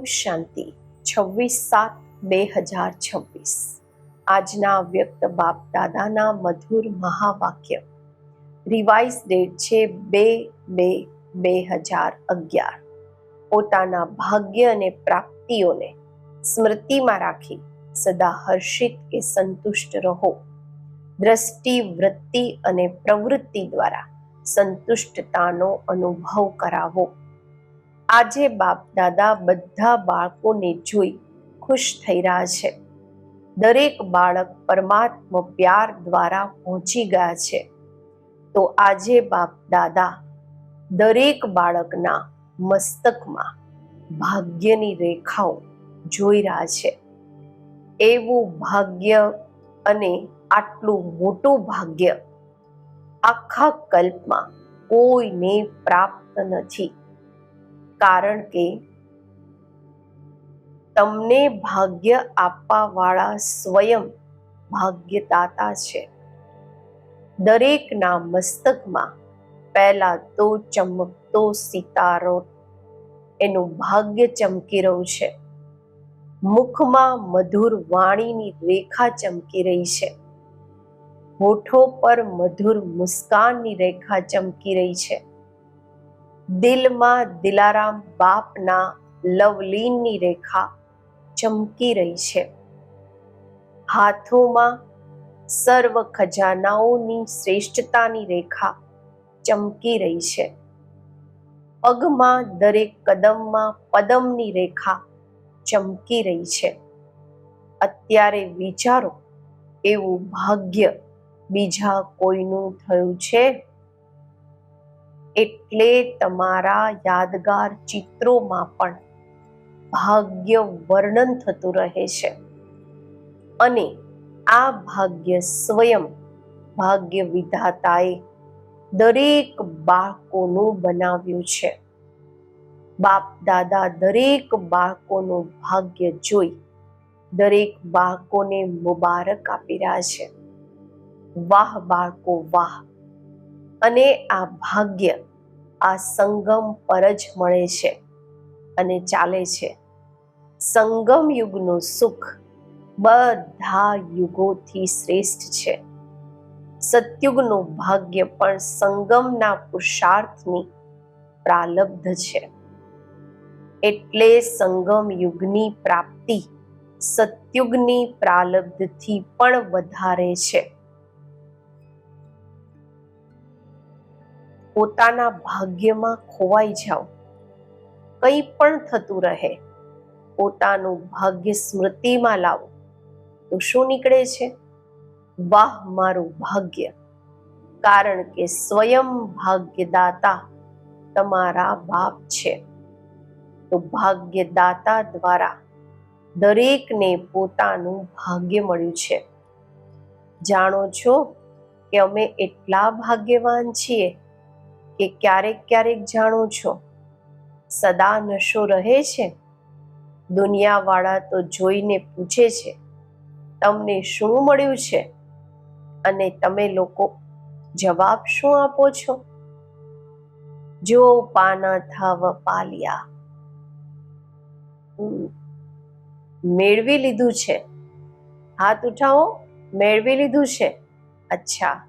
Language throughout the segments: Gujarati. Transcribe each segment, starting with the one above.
શાંતિ 26/7/2026 આજના વ્યક્ત બાપ દાદાના મધુર મહાવાક્ય. રિવાઇઝ ડેટ છે 2/2/2011. પોતાના ભાગ્ય અને પ્રાપ્તિઓને સ્મૃતિમાં રાખી સદા હર્ષિત કે સંતુષ્ટ રહો. દ્રષ્ટિ, વૃત્તિ અને પ્રવૃત્તિ દ્વારા સંતુષ્ટતાનો અનુભવ કરાવો. આજે બાપ દાદા બધા બાળકોને જોઈ ખુશ થઈ રહ્યા છે. દરેક બાળક પરમાત્મા પ્યાર દ્વારા પહોંચી ગયા છે. તો આજે બાપ દાદા દરેક બાળકના મસ્તકમાં ભાગ્યની રેખાઓ જોઈ રહ્યા છે. એવું ભાગ્ય અને આટલું મોટું ભાગ્ય આખા કલ્પમાં કોઈને પ્રાપ્ત નથી. કારણ કે તમને ભાગ્ય આપવા વાળા સ્વયં ભાગ્યદાતા છે. દરેકના મસ્તકમાં પહેલા તો ચમકતો સિતારો એનું ભાગ્ય ચમકી રહ્યું છે. મુખમાં મધુર વાણીની રેખા ચમકી રહી છે. હોઠો પર મધુર મુસ્કાનની રેખા ચમકી રહી છે. દિલમાં દિલારામ બાપના લવલીનની રેખા ચમકી રહી છે. હાથોમાં સર્વ ખજાનાઓની શ્રેષ્ઠતાની રેખા ચમકી રહી છે. પગમાં દરેક કદમમાં પદમની રેખા ચમકી રહી છે. અત્યારે વિચારો, એવું ભાગ્ય બીજા કોઈનું થયું છે? એટલે તમારા યાદગાર ચિત્રોમાં પણ ભાગ્ય વર્ણન થતું રહે છે. અને આ ભાગ્ય સ્વયં ભાગ્ય વિધાતાએ દરેક બાળકોનું બનાવ્યું છે. બાપ દાદા દરેક બાળકોનું ભાગ્ય જોઈ દરેક બાળકોને મુબારક આપી રહ્યા છે. વાહ બાળકો વાહ! અને આ ભાગ્ય આ સંગમ પર જ મળે છે અને ચાલે છે. સંગમ યુગનું સુખ બધા યુગોથી શ્રેષ્ઠ છે. સતયુગનું ભાગ્ય પણ સંગમના પુરુષાર્થની પ્રાલબ્ધ છે. એટલે સંગમ યુગની પ્રાપ્તિ સતયુગની પ્રાલબ્ધથી પણ વધારે છે. પોતાના ભાગ્યમાં ખોવાઈ જાઓ, કંઈ પણ થતું રહે, પોતાનું ભાગ્ય સ્મૃતિમાં લાવો તો શું નીકળે છે? વાહ મારું ભાગ્ય! કારણ કે સ્વયં ભાગ્યદાતા તમારા બાપ છે. તો ભાગ્યદાતા દ્વારા દરેકને પોતાનું ભાગ્ય મળ્યું છે. જાણો છો કે અમે એટલા ભાગ્યવાન છીએ કે ક્યારેક ક્યારેક જાણો છો સદા નશો રહે છે. દુનિયાવાળા તો જોઈને પૂછે છે તમને શું મળ્યું છે? અને તમે લોકો જવાબ શું આપો છો? જો પાના થાવ પાલિયા, મેળવી લીધું છે. હાથ ઉઠાવો, મેળવી લીધું છે. અચ્છા,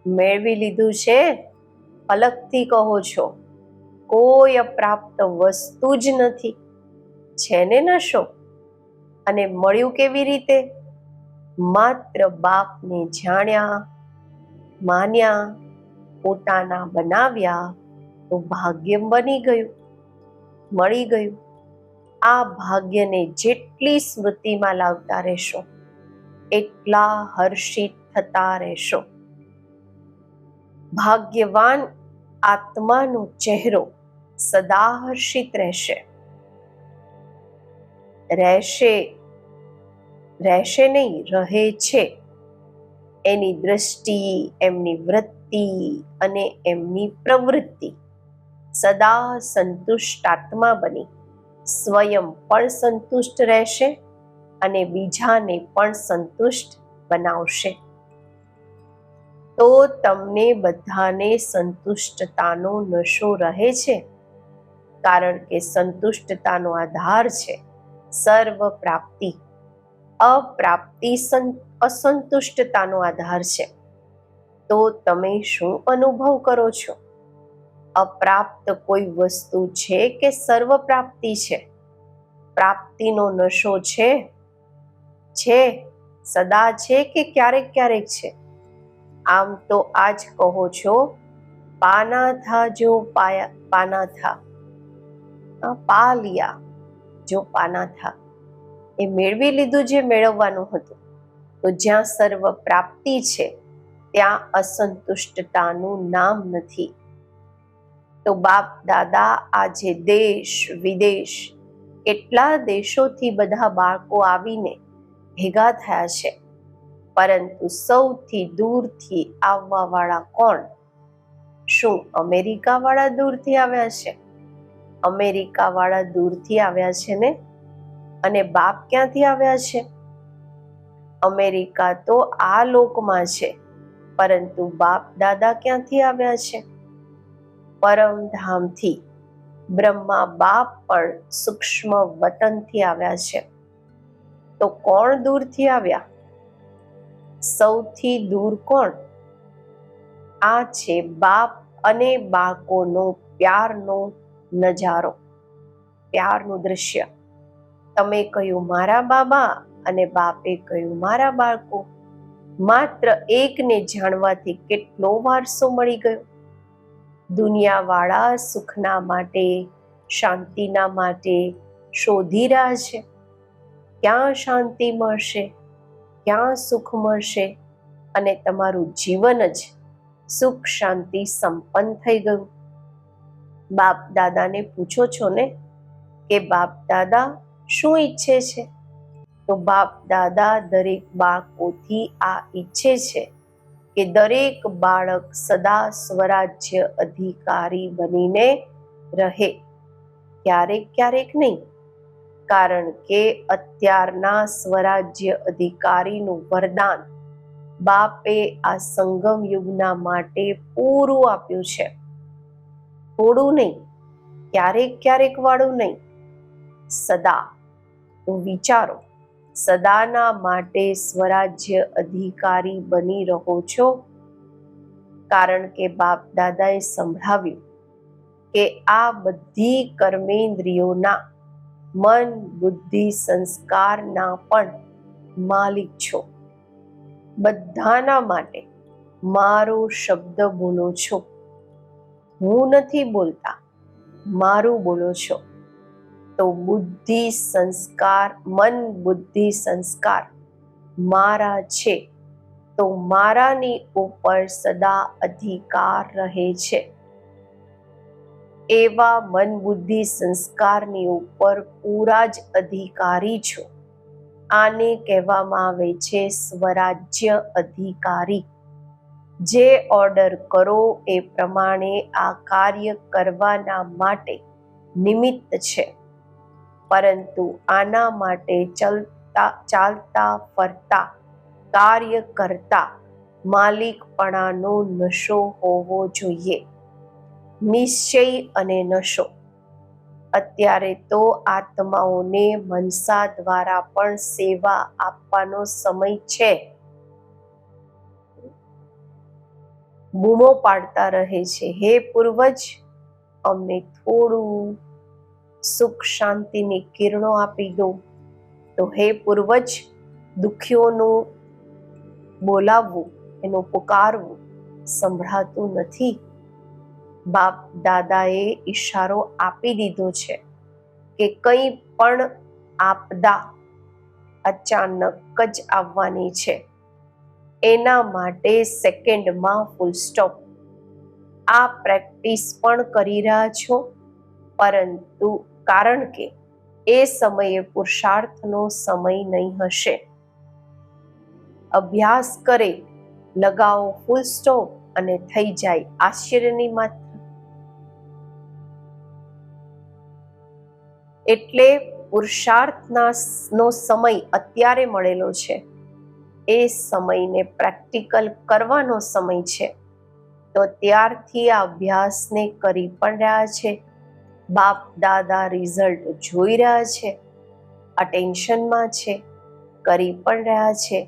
મેળવી લીધું છે અલગથી કહો છો. કોઈ અપ્રાપ્ત વસ્તુ જ નથી. છે ને નશો? અને મળ્યું કેવી રીતે? માત્ર બાપને જાણ્યા, માન્યા, પોતાના બનાવ્યા તો ભાગ્ય બની ગયું, મળી ગયું. આ ભાગ્યને જેટલી સ્મૃતિમાં લાવતા રહેશો એટલા હર્ષિત થતા રહેશો. ભાગ્યવાન આત્માનો ચહેરો સદા હર્ષિત રહેશે. રહેશે નહીં, રહે છે. એની દ્રષ્ટિ, એમની વૃત્તિ અને એમની પ્રવૃત્તિ સદા સંતુષ્ટ આત્મા બની સ્વયં પણ સંતુષ્ટ રહેશે અને બીજાને પણ સંતુષ્ટ બનાવશે. તો તમને બધાને સંતુષ્ટતાનો નશો રહે છે. કારણ કે સંતુષ્ટતાનો આધાર છે સર્વ પ્રાપ્તિ. અપ્રાપ્તિ અસંતુષ્ટતાનો આધાર છે. તો તમે શું અનુભવ કરો છો? અપ્રાપ્ત કોઈ વસ્તુ છે કે સર્વ પ્રાપ્તિ છે? પ્રાપ્તિનો નશો છે? સદા છે કે ક્યારેક ક્યારેક છે? આમ તો આજ કહો છો, પાના થા જો પાના થા, પા લિયા જો પાના થા. એ મેળવી લીધું જે મેળવવાનું હતું. તો જ્યાં સર્વ પ્રાપ્તિ છે ત્યાં અસંતુષ્ટતાનું નામ નથી. તો બાપ દાદા આજે દેશ વિદેશ કેટલા દેશોથી બધા બાળકો આવીને ભેગા થયા છે, પરંતુ સૌથી દૂરથી આવવા વાળા કોણ? શું અમેરિકા વાળા દૂરથી આવ્યા છે? અમેરિકા વાળા દૂરથી આવ્યા છે ને? અને બાપ ક્યાંથી આવ્યા છે? અમેરિકા તો આ લોકમાં છે, પરંતુ બાપ દાદા ક્યાંથી આવ્યા છે? પરમધામથી. બ્રહ્મા બાપ પણ સૂક્ષ્મ વતનથી આવ્યા છે. તો કોણ દૂરથી આવ્યા? સૌથી દૂર કોણ? આ છે બાપ અને બાળકોનો પ્યારનો નજારો, પ્યારનું દ્રશ્ય. તમે કહ્યું મારા બાબા અને બાપે કહ્યું મારા બાળકો. માત્ર એકને જાણવાથી કેટલો વારસો મળી ગયો. દુનિયાવાળા સુખના માટે, શાંતિના માટે શોધી રહ્યા છે. ક્યાં શાંતિ મળશે, ક્યાં સુખ મળશે? અને તમારું જીવન જ સુખ શાંતિ સંપન્ન થઈ ગયું. બાપ દાદાને પૂછો છો ને કે બાપ દાદા શું ઈચ્છે છે? તો બાપ દાદા દરેક બાળકોથી આ ઈચ્છે છે કે દરેક બાળક સદા સ્વરાજ્ય અધિકારી બનીને રહે. ક્યારેક ક્યારેક નહીં, કારણ કે અત્યારના સ્વરાજ્ય અધિકારીનું વરદાન બાપે આ સંગમ યુગના માટે પૂરું આપ્યું છે. થોડું નહીં, ક્યારેક ક્યારેક વાળું નહીં, સદા. તો વિચારો, સદાના માટે સ્વરાજ્ય અધિકારી બની રહો છો? કારણ કે બાપ દાદાએ સંભળાવ્યું કે આ બધી કર્મેન્દ્રિયોના, મન બુદ્ધિ સંસ્કારના પણ માલિક છો. બધાના માટે મારો શબ્દ બોલો છો. હું નથી બોલતા, મારું બોલો છો. તો બુદ્ધિ સંસ્કાર, મન બુદ્ધિ સંસ્કાર મારા છે, તો મારાની ઉપર સદા અધિકાર રહે છે. એવા મન બુદ્ધિ સંસ્કારની ઉપર પૂરા જ અધિકારી છો. આને કહેવામાં આવે છે સ્વરાજ્ય અધિકારી. જે ઓર્ડર કરો એ પ્રમાણે આ કાર્ય કરવાના માટે નિમિત્ત છે, પરંતુ આના માટે ચાલતા ફરતા કાર્ય કરતા માલિકપણાનો નશો હોવો જોઈએ. નિશ્ચય અને નશો. અત્યારે તો આત્માઓને મનસા દ્વારા પણ સેવા આપવાનો સમય છે. બૂમો પાડતા રહે છે, હે પૂર્વજ, અમને થોડું સુખ શાંતિની કિરણો આપી દો. તો હે પૂર્વજ, દુઃખીઓનું બોલાવવું, એનું પુકારવું સંભળાતું નથી. બાપ દાદાએ ઈશારો આપી દીધો છે કે કંઈ પણ આપદા અચાનક જ આવવાની છે. એના માટે સેકન્ડમાં ફૂલ સ્ટોપ. આ પ્રેક્ટિસ પણ કરી રહ્યા છો, પરંતુ કારણ કે એ સમયે પુરુષાર્થનો સમય નહીં હશે. અભ્યાસ કરે, લગાવો ફૂલ સ્ટોપ અને થઈ જાય આશ્ચર્યની માત્ર. એટલે પુરુષાર્થનો સમય અત્યારે મળેલો છે. એ સમયને પ્રેક્ટિકલ કરવાનો સમય છે. તો ત્યારથી આ અભ્યાસને કરી પણ રહ્યા છે. બાપ દાદા રિઝલ્ટ જોઈ રહ્યા છે, અટેન્શનમાં છે, કરી પણ રહ્યા છે,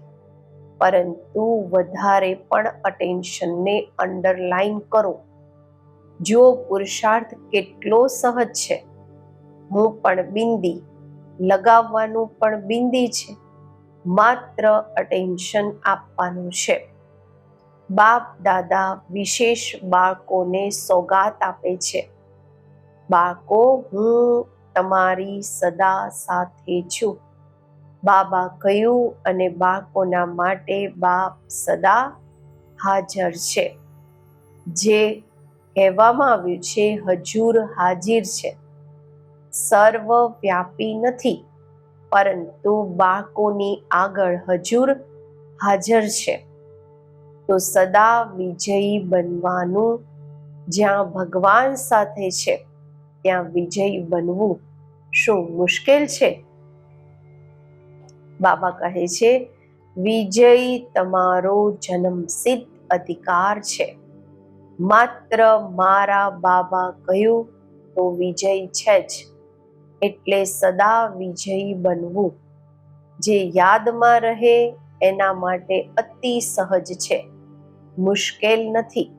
પરંતુ વધારે પણ અટેન્શનને અંડરલાઈન કરો. જો પુરુષાર્થ કેટલો સહજ છે. હું પણ બિંદી, લગાવવાનું પણ બિંદી છે, માત્ર અટેન્શન આપવાનું છે. બાપ દાદા વિશેષ બાળકોને સોગાત આપે છે. બાળકો, હું તમારી સદા સાથે છું. બાબા કહ્યું, અને બાળકોના માટે બાપ સદા હાજર છે. જે કહેવામાં આવ્યું છે, હજુર હાજર છે. સર્વવ્યાપી નથી, પરંતુ બાળકોની આગળ હજુર હાજર છે. તો સદા વિજયી બનવાનું. જ્યાં ભગવાન સાથે છે, ત્યાં વિજયી બનવું શું મુશ્કેલ છે? બાબા કહે છે, વિજય તમારો જન્મસિદ્ધ અધિકાર છે. માત્ર મારા બાબા કહ્યું તો વિજય છે જ. એટલે સદા વિજયી બનવું. જે યાદમાં રહે એના માટે અતિ સહજ છે, મુશ્કેલ નથી.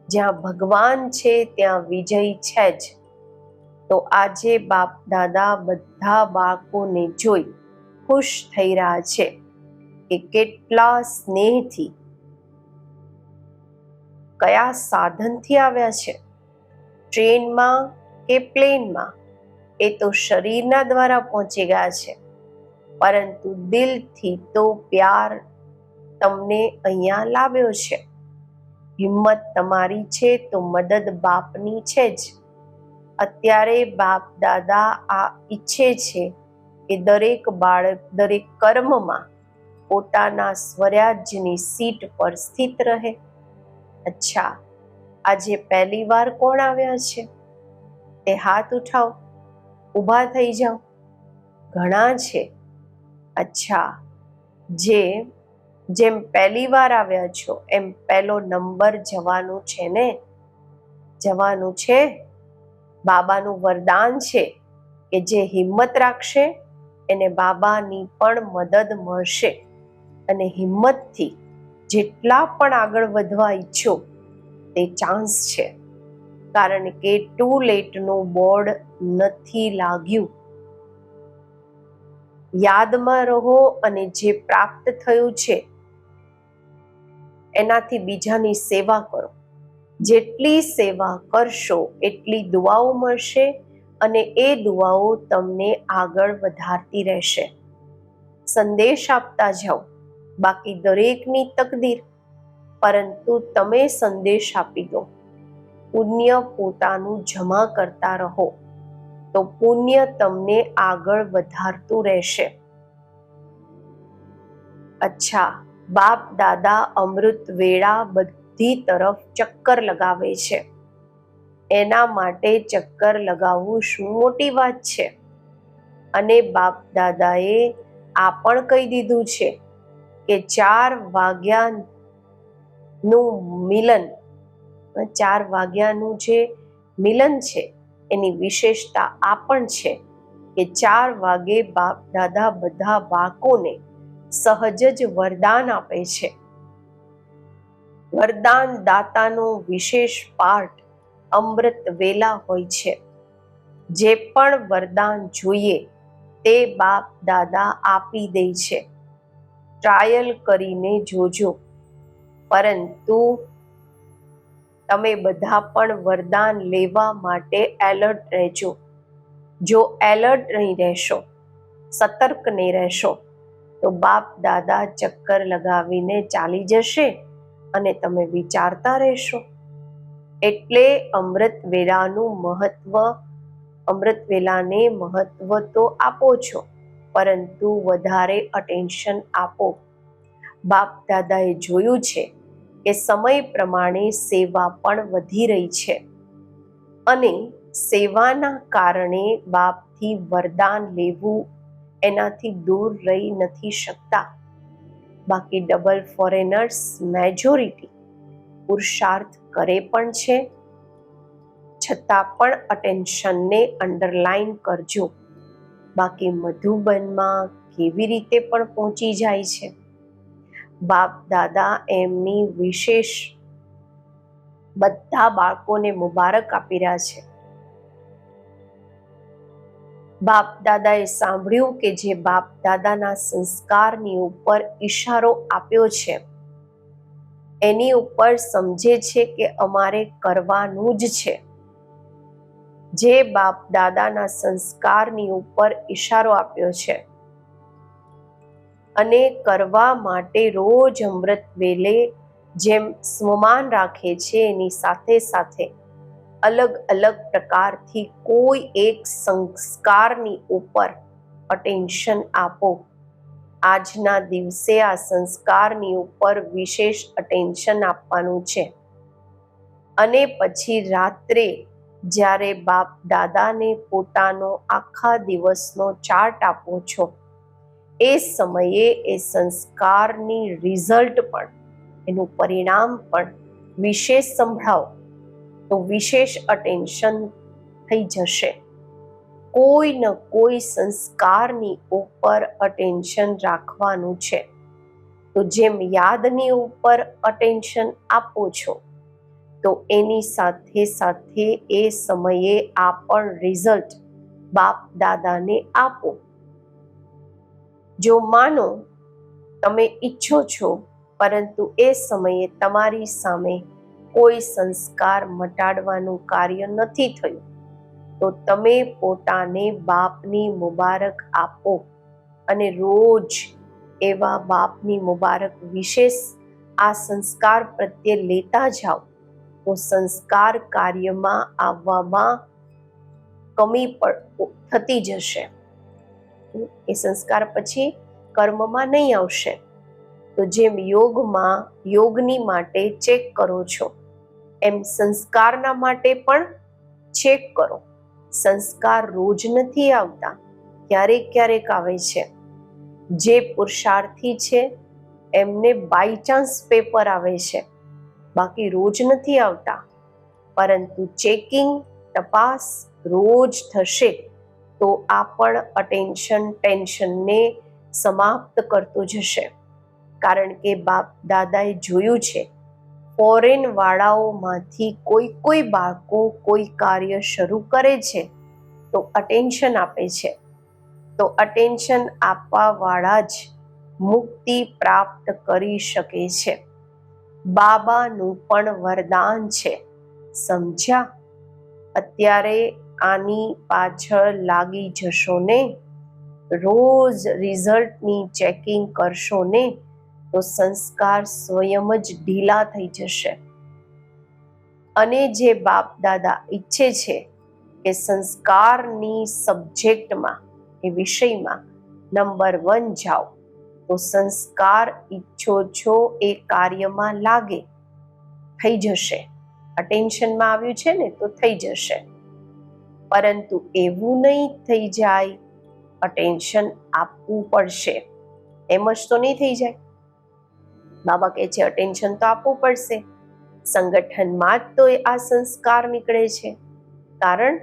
જ્યાં ભગવાન છે, ત્યાં વિજય છે જ. તો આજે બાપ દાદા બધા બાળકોને જોઈ ખુશ થઈ રહ્યા છે કે કેટલા સ્નેહથી, કયા સાધનથી આવ્યા છે, ટ્રેનમાં કે પ્લેનમાં, એ તો શરીરના દ્વારા પહોંચી ગયા છે, પરંતુ દિલથી તો પ્યાર તમને અહીંયા લાવ્યો છે. હિંમત તમારી છે તો મદદ બાપની છે જ. અત્યારે બાપ દાદા આ ઈચ્છે છે કે દરેક બાળક દરેક કર્મમાં પોતાના સ્વરાજ્યની સીટ પર સ્થિત રહે. અચ્છા, આજે પહેલી વાર કોણ આવ્યા છે? તે હાથ ઉઠાવો, ઊભા થઈ જાઓ. ઘણા છે. અચ્છા, જેમ પહેલી વાર આવ્યા છો એમ પહેલો નંબર જવાનું છે ને? જવાનું છે. બાબાનું વરદાન છે કે જે હિંમત રાખશે એને બાબાની પણ મદદ મળશે. અને હિંમતથી જેટલા પણ આગળ વધવા ઈચ્છો તે ચાન્સ છે. કારણ કે ટુ લેટનું બોર્ડ નથી લાગ્યું. યાદમાં રહો અને જે પ્રાપ્ત થયું છે એનાથી બીજાની સેવા કરો. જેટલી સેવા કરશો એટલી દુઆઓ મળશે, અને એ દુઆઓ તમને આગળ વધારતી રહેશે. સંદેશ આપતા જાઓ, બાકી દરેકની તકદીર, પરંતુ તમે સંદેશ આપી દો. પુણ્ય પોતાનું જમા કરતા રહો, તો પુણ્ય તમને આગળ વધારતું રહેશે. અચ્છા, બાપ દાદા અમૃત વેળા બધી તરફ ચક્કર લગાવે છે. એના માટે ચક્કર લગાવવું શું મોટી વાત છે? અને બાપ દાદાએ આ પણ કહી દીધું છે કે 4 વાગ્યાનું મિલન, 4 વાગ્યાનું જે મિલન છે એની વિશેષતા આ પણ છે કે 4 વાગે બાપ દાદા બધા બાળકોને સહજ જ વરદાન આપે છે. વરદાન દાતાનો વિશેષ પાઠ અમૃત વેલા હોય છે. જે પણ વરદાન જોઈએ તે બાપ દાદા આપી દે છે. ટ્રાયલ કરીને જોજો. પરંતુ તમે બધા પણ વરદાન લેવા માટે એલર્ટ રહેજો. જો એલર્ટ નહીં રહેશો, સતર્ક નહીં રહેશો, તો બાપ દાદા ચક્કર લગાવીને ચાલી જશે અને તમે વિચારતા રહેશો. એટલે અમૃત વેલાનું મહત્વ, અમૃત વેલાને મહત્વ તો આપો છો, પરંતુ વધારે અટેન્શન આપો. બાપ દાદાએ જોયું છે કે સમય પ્રમાણે સેવા પણ વધી રહી છે, અને સેવાના કારણે બાપથી વરદાન લેવું એનાથી દૂર રહી નથી શકતા. બાકી ડબલ ફોરેનર્સ મેજોરિટી પુરુષાર્થ કરે પણ છે, છતાં પણ અટેન્શનને અંડરલાઈન કરજો. બાકી મધુબનમાં કેવી રીતે પણ પહોંચી જાય છે. બાપ દાદા એમની વિશેષ બધા બાળકોને મુબારક આપી રહ્યા છે. બાપ દાદાએ સાંભળ્યું કે જે બાપ દાદાના સંસ્કારની ઉપર ઈશારો આપ્યો છે એની ઉપર સમજે છે કે અમારે કરવાનું જ છે. જે બાપ દાદાના સંસ્કારની ઉપર ઈશારો આપ્યો છે અને કરવા માટે રોજ અમૃત વેલે જેમ સ્મમાન રાખે છે એની સાથે સાથે અલગ અલગ પ્રકારથી કોઈ એક સંસ્કારની ઉપર અટેન્શન આપો. આજના દિવસે આ સંસ્કારની ઉપર વિશેષ અટેન્શન આપવાનું છે. અને પછી રાત્રે જ્યારે બાપ દાદાને પોતાનો આખા દિવસનો ચાર્ટ આપો છો એ સમયે એ સંસ્કારની રિઝલ્ટ પણ એનું પરિણામ પણ વિશેષ સંભળાવો તો વિશેષ અટેન્શન થઈ જશે. કોઈ ન કોઈ સંસ્કારની ઉપર અટેન્શન રાખવાનું છે. તો જેમ યાદની ઉપર અટેન્શન આપો છો તો એની સાથે સાથે એ સમયે આ પણ રિઝલ્ટ બાપ દાદાને આપો. જો માનો તમે ઈચ્છો છો પરંતુ એ સમયે તમારી સામે કોઈ સંસ્કાર મટાડવાનું કાર્ય નથી થયું તો તમે પોતાને બાપની મુબારક આપો અને રોજ એવા બાપની મુબારક વિશેષ આ સંસ્કાર પ્રત્યે લેતા જાઓ તો સંસ્કાર કાર્યમાં આવવામાં કમી થતી જશે. એ સંસ્કાર પછી કર્મમાં નહીં આવશે. તો જેમ યોગની માટે ચેક કરો છો એમ સંસ્કારના માટે પણ ચેક કરો. સંસ્કાર રોજ નથી આવતા, ક્યારેક ક્યારેક આવે છે. જે પુરુષાર્થી છે એમને બાય ચાન્સ પેપર આવે છે, બાકી રોજ નથી આવતા. પરંતુ ચેકિંગ તપાસ રોજ થશે તો આ પણ ટેન્શનને સમાપ્ત કરતો જશે. કારણ કે બાપ દાદાએ જોયું છે ફોરેન વાળાઓમાંથી કોઈ બાળકો કોઈ કાર્ય શરૂ કરે છે તો અટેન્શન આપે છે. તો અટેન્શન આપવા વાળા જ મુક્તિ પ્રાપ્ત કરી શકે છે. બાબાનું પણ વરદાન છે, સમજ્યા? અત્યારે આની પાછળ લાગી જશો ને, રોજ રિઝલ્ટની ચેકિંગ કરશો ને તો સંસ્કાર સ્વયં જ ઢીલા થઈ જશે. અને જે બાપ દાદા ઈચ્છે છે કે સંસ્કારની સબ્જેક્ટમાં એ વિષયમાં નંબર 1 જાઓ તો સંસ્કાર ઈચ્છો છો એ કાર્યમાં લાગે, થઈ જશે. અટેન્શનમાં આવ્યું છે ને તો થઈ જશે. પરંતુ એવું નહીં થઈ જાય, અટેન્શન આપવું પડશે. એમ જ તો નહીં થઈ જાય. બાબા કહે છે અટેન્શન તો આપવું પડશે. સંગઠનમાં જ તો આ સંસ્કાર નીકળે છે. કારણ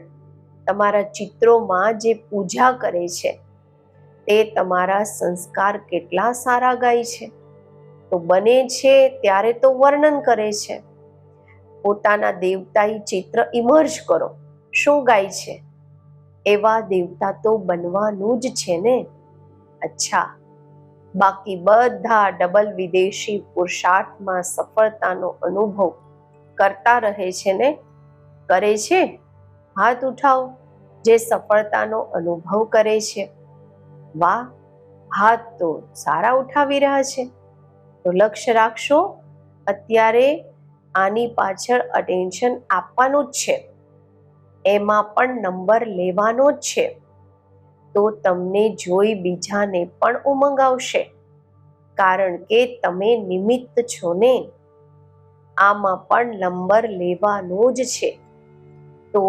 તમારા ચિત્રોમાં જે પૂજા કરે છે તે તમારા સંસ્કાર કેટલા સારા ગાય છે. તો બને છે ત્યારે તો વર્ણન કરે છે. પોતાના દેવતાઈ ચિત્ર ઇમર્જ કરો, શું ગાય છે? એવા દેવતા તો બનવાનું જ છે ને. અચ્છા, બાકી બધા ડબલ વિદેશી પુરુષાર્થમાં સફળતાનો અનુભવ કરતા રહે છે ને? કરે છે? હાથ ઉઠાવો જે સફળતાનો અનુભવ કરે છે. વાહ, હાથ તો સારા ઉઠાવી રહ્યા છે. તો લક્ષ્ય રાખશો, અત્યારે આની પાછળ અટેન્શન આપવાનું જ છે. એમાં પણ નંબર લેવાનો જ છે. તો તમને જોઈ બીજાને પણ ઉમંગ આવશે. કારણ કે તમે નિમિત્ત છો ને. આમાં પણ નંબર લેવાનો જ છે. તો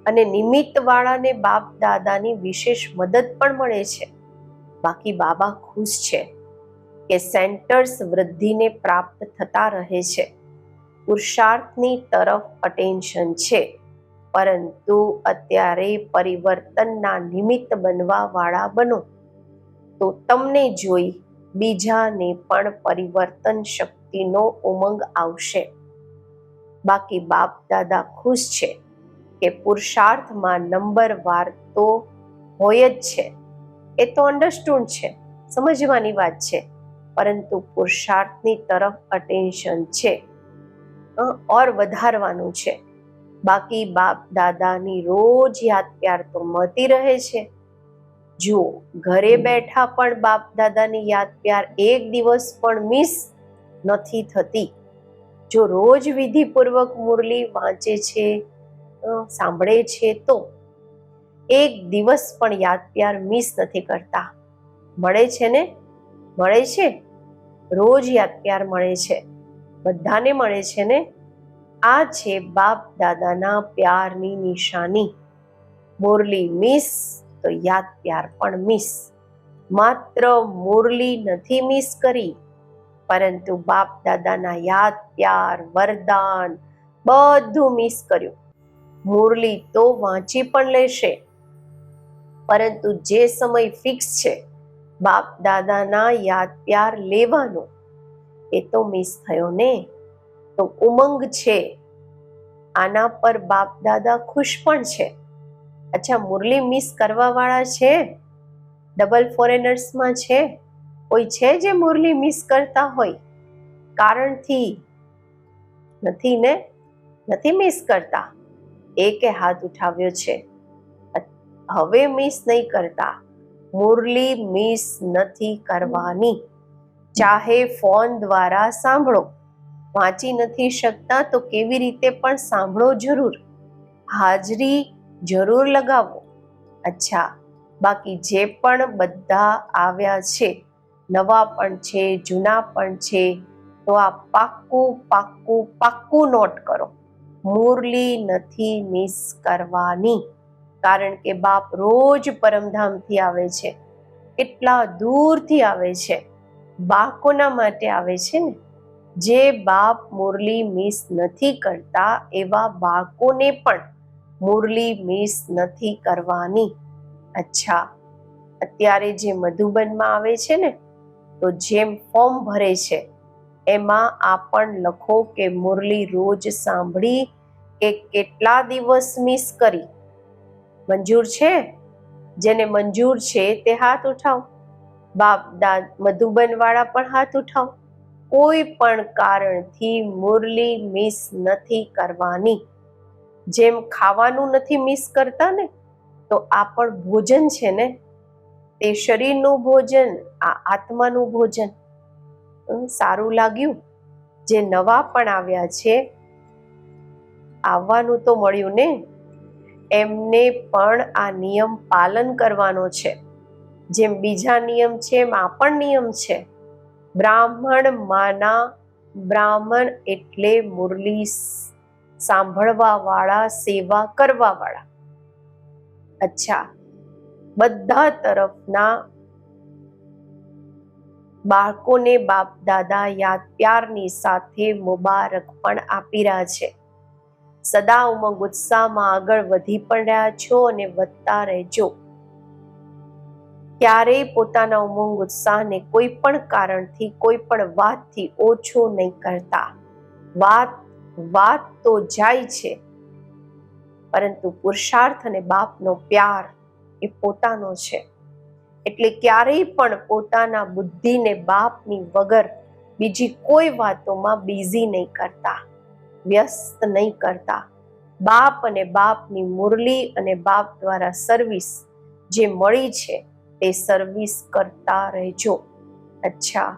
અને નિમિત્ત વાળાને બાપ દાદાની વિશેષ મદદ પણ મળે છે. બાકી બાબા ખુશ છે કે સેન્ટર્સ વૃદ્ધિને પ્રાપ્ત થતા રહે છે. પુરુષાર્થની તરફ અટેન્શન છે, પરંતુ અત્યારે પરિવર્તનના નિમિત્ત બનવા વાળા બનો, તો તમને જોઈ બીજાને પણ પરિવર્તન શક્તિનો ઉમંગ આવશે. બાકી બાપ દાદા ખુશ છે કે પુરુષાર્થમાં નંબરવાર તો હોય જ છે, એ તો અન્ડરસ્ટુન્ડ છે, સમજવાની વાત છે, પરંતુ પુરુષાર્થની તરફ અટેન્શન છે ઓર વધારવાનું છે. બાકી બાપ દાદાની રોજ યાદ પ્યાર તો મળતી રહે છે. જુઓ, ઘરે બેઠા પણ બાપ દાદાની યાદ પ્યાર એક દિવસ પણ મિસ નથી થતી. જો રોજ વિધિપૂર્વક મુરલી વાંચે છે, સાંભળે છે, તો એક દિવસ પણ યાદ પ્યાર મિસ નથી કરતા. મળે છે ને? મળે છે, રોજ યાદ પ્યાર મળે છે, બધાને મળે છે ને? આ છે બાપ દાદાના પ્યારની નિશાની. મુરલી મિસ તો યાદ પ્યાર પણ મિસ. માત્ર મુરલી નથી મિસ કરી, પરંતુ બાપ દાદાના યાદ પ્યાર, વરદાન બધું મિસ કર્યું. મુરલી તો વાંચી પણ લેશે, પરંતુ જે સમય ફિક્સ છે બાપ દાદાના યાદ પ્યાર લેવાનો, એ તો મિસ થયો ને. તો ઉમંગ છે, આના પર બાપ દાદા ખુશ પણ છે. અચ્છા, મુરલી મિસ કરવા વાળા છે? ડબલ ફોરેનર્સમાં છે કોઈ? છે જે મુરલી મિસ કરતા હોય કારણથી? નથી ને? નથી મિસ કરતા. એકે હાથ ઉઠાવ્યો છે. હવે મિસ નહીં કરતા. મુરલી મિસ નથી કરવાની. ચાહે ફોન દ્વારા સાંભળો, વાંચી નથી શકતા તો કેવી રીતે પણ સાંભળો જરૂર, હાજરી જરૂર લગાવો. અચ્છા, બાકી જે પણ બધા આવ્યા છે, નવા પણ છે, જૂના પણ છે, તો આ પાક્કું પાક્કું પાક્કું નોટ કરો. મુરલી નથી મિસ કરવાની, કારણ કે બાપ રોજ પરમધામથી આવે છે, કેટલા દૂરથી આવે છે, બાળકોના માટે આવે છે ને. જે બાપ મુરલી મિસ નથી કરતા, એવા બાળકોને પણ મુરલી મિસ નથી કરવાની. અચ્છા, અત્યારે જે મધુબનમાં આવે છે ને, તો જેમ ફોર્મ ભરે છે એમાં આ પણ લખો કે મુરલી રોજ સાંભળી કે કેટલા દિવસ મિસ કરી. મંજૂર છે? જેને મંજૂર છે તે હાથ ઉઠાવો. બાપ મધુબન વાળા પણ હાથ ઉઠાવો. કોઈ પણ કારણથી મુરલી મિસ નથી કરવાની. જેમ ખાવાનું નથી મિસ કરતા ને, તો આ પણ ભોજન છે ને. તે શરીરનું ભોજન, આ આત્માનું ભોજન. સારું લાગ્યું? જે નવા પણ આવ્યા છે, આવવાનું તો મળ્યું ને, એમને પણ આ નિયમ પાલન કરવાનો છે. જેમ બીજા નિયમ છે એમ આ પણ નિયમ છે. બ્રાહ્મણ માના, બ્રાહ્મણ એટલે મુરલી સાંભળવા વાળા, સેવા કરવા વાળા. અચ્છા, બધા તરફના બાળકોને બાપ દાદા યાદ પ્યારની સાથે મુબારક પણ આપી રહ્યા છે. સદા ઉમંગ ઉત્સાહમાં આગળ વધી પણ રહ્યા છો અને વધતા રહેજો. ક્યારેય પોતાના ઉમંગ ઉત્સાહને કોઈ પણ કારણથી, કોઈ પણ વાતથી ઓછો નહીં કરતા. વાત તો જાય છે, પરંતુ પુરુષાર્થ અને બાપનો પ્યાર એ પોતાનો છે. એટલે ક્યારેય પણ પોતાના બુદ્ધિને બાપની વગર બીજી કોઈ વાતોમાં બિઝી નહીં કરતા, વ્યસ્ત નહીં કરતા. બાપ અને બાપની મુરલી અને બાપ દ્વારા સર્વિસ જે મળી છે તે સર્વિસ કરતા રહેજો. અચ્છા,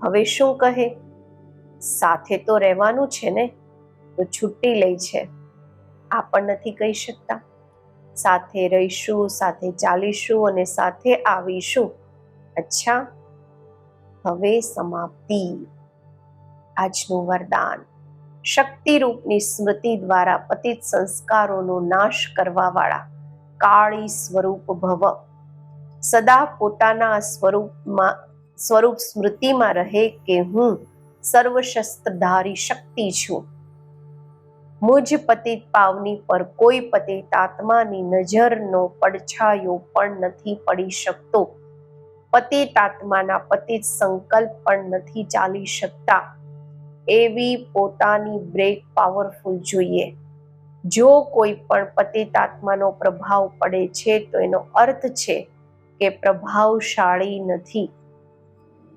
હવે શું કહે? સાથે તો રહેવાનું છે ને, તો છુટ્ટી લઈ છે, આ પણ નથી કહી શકતા. સાથે રહીશું, સાથે ચાલીશું અને સાથે આવીશું. અચ્છા, હવે સમાપ્તિ. આજનું વરદાન: શક્તિરૂપની સ્મૃતિ દ્વારા પતિત સંસ્કારોનો નાશ કરવા વાળા કાળી સ્વરૂપ ભવ. સદા પોતાના સ્વરૂપ સ્મૃતિમાં રહે કે હું સર્વશસ્ત્રધારી શક્તિ છું. મુજ પતિત પાવની પર કોઈ પતિતાત્માની નજરનો પડછાયો પણ નથી પડી શકતો. પતિતાત્માના પતિત સંકલ્પ પણ નથી ચાલી શકતા. એવી પોતાની બ્રેક પાવરફુલ જોઈએ. જો કોઈ પણ પતિતાત્માનો પ્રભાવ પડે છે તો એનો અર્થ છે કે પ્રભાવશાળી નથી.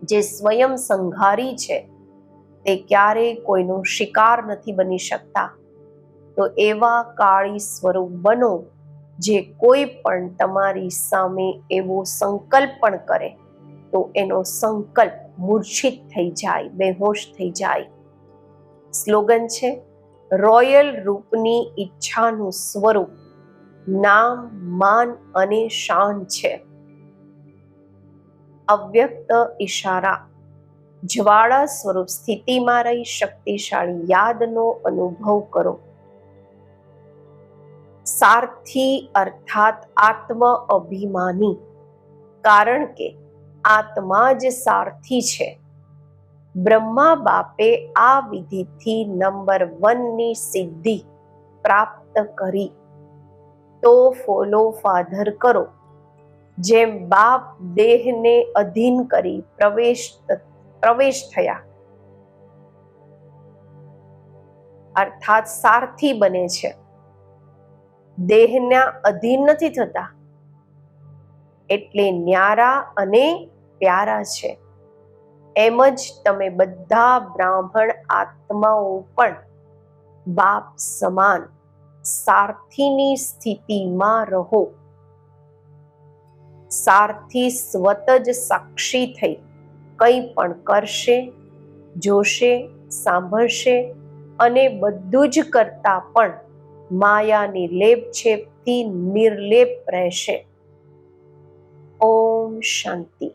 જે સ્વયં સંઘારી છે તે ક્યારેય કોઈનો શિકાર નથી બની શકતા. તો એવા કાળી સ્વરૂપ બનો જે કોઈ પણ તમારી સામે એવો સંકલ્પ પણ કરે તો એનો સંકલ્પ મૂર્છિત થઈ જાય, બેહોશ થઈ જાય. સ્લોગન છે, રોયલ રૂપની ઈચ્છાનું સ્વરૂપ નામ, માન અને શાન છે. અવ્યક્ત ઈશારા. જ્વાળા સ્વરૂપ સ્થિતિમાં રહી શક્તિશાળી યાદનો અનુભવ કરો. સારથી અર્થાત આત્મ અભિમાની, કારણ કે આત્મા જ સારથી છે. બ્રહ્મા બાપે આ વિધિથી નંબર 1ની સિદ્ધિ પ્રાપ્ત કરી. તો ફોલો ફાધર કરો. જેમ બાપ દેહને અધીન કરી પ્રવેશ થયા અર્થાત સારથી બને છે, દેહના અધીન નથી થતા, એટલે ન્યારા અને પ્યારા છે. એમ જ તમે બધા બ્રાહ્મણ આત્માઓ પણ બાપ સમાન સારથીની સ્થિતિમાં રહો. સારથી સ્વત જ સાક્ષી થઈ કંઈ પણ કરશે, જોશે, સાંભળશે અને બધું જ કરતા પણ માયાની લેપછેપથી નિર્લેપ રહેશે. ઓમ શાંતિ.